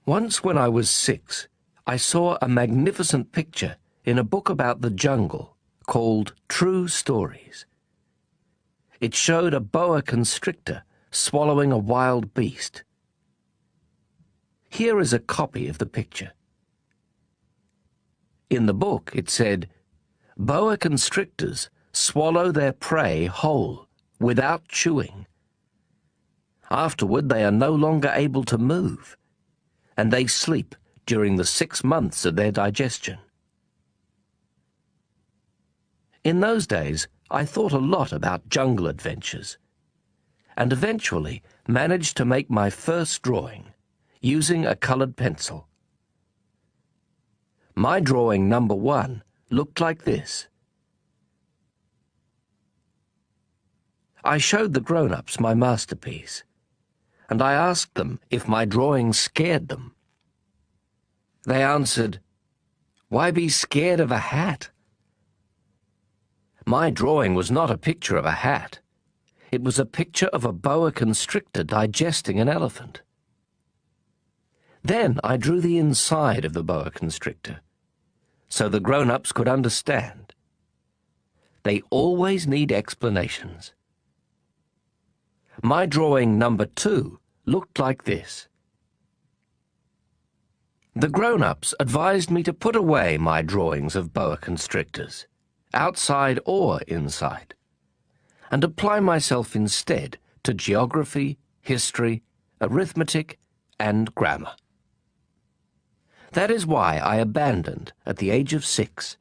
Once when I was 6, I saw a magnificent picture in a book about the jungle called True Stories. It showed a boa constrictor swallowing a wild beast. Here is a copy of the picture. In the book it said, "Boa constrictors swallow their prey whole, without chewing. Afterward they are no longer able to move, and they sleep during the 6 months of their digestion." In those days, I thought a lot about jungle adventures, and eventually managed to make my first drawing using a colored pencil. My drawing number 1 looked like this. I showed the grown-ups my masterpiece, and I asked them if my drawing scared them. They answered, "Why be scared of a hat?" My drawing was not a picture of a hat. It was a picture of a boa constrictor digesting an elephant. Then I drew the inside of the boa constrictor, so the grown-ups could understand. They always need explanations. My drawing number 2 looked like this. The grown-ups advised me to put away my drawings of boa constrictors, outside or inside, and apply myself instead to geography, history, arithmetic, and grammar. That is why I abandoned, at the age of 6,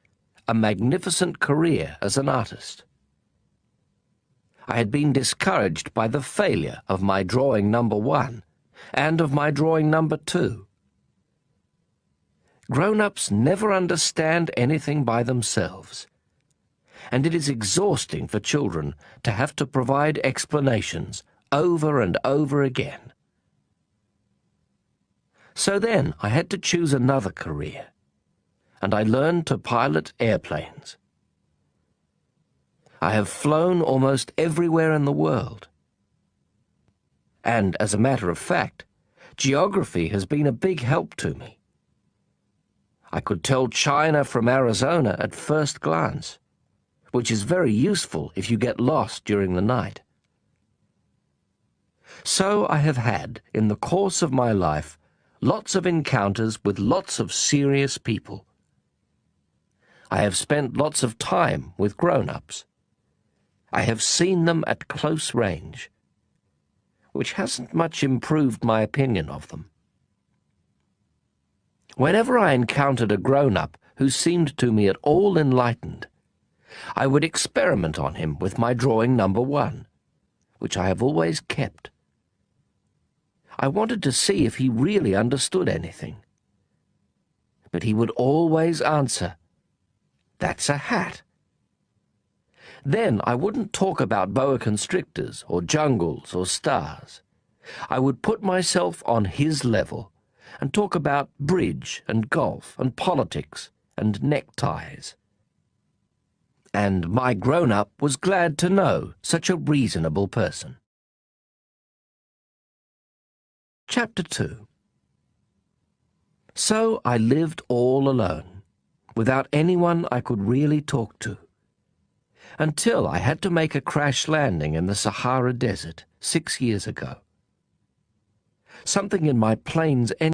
a magnificent career as an artist. I had been discouraged by the failure of my drawing number 1 and of my drawing number 2. Grown-ups never understand anything by themselves, and it is exhausting for children to have to provide explanations over and over again. So then I had to choose another career, and I learned to pilot airplanes. I have flown almost everywhere in the world. And as a matter of fact, geography has been a big help to me. I could tell China from Arizona at first glance, which is very useful if you get lost during the night. So I have had, in the course of my life, lots of encounters with lots of serious people. I have spent lots of time with grown-ups. I have seen them at close range, which hasn't much improved my opinion of them. Whenever I encountered a grown-up who seemed to me at all enlightened, I would experiment on him with my drawing number 1, which I have always kept. I wanted to see if he really understood anything. But he would always answer, "That's a hat." Then I wouldn't talk about boa constrictors or jungles or stars. I would put myself on his level and talk about bridge and golf and politics and neckties. And my grown-up was glad to know such a reasonable person. Chapter 2. So I lived all alone, without anyone I could really talk to, until I had to make a crash landing in the Sahara Desert 6 years ago. Something in my plane's engine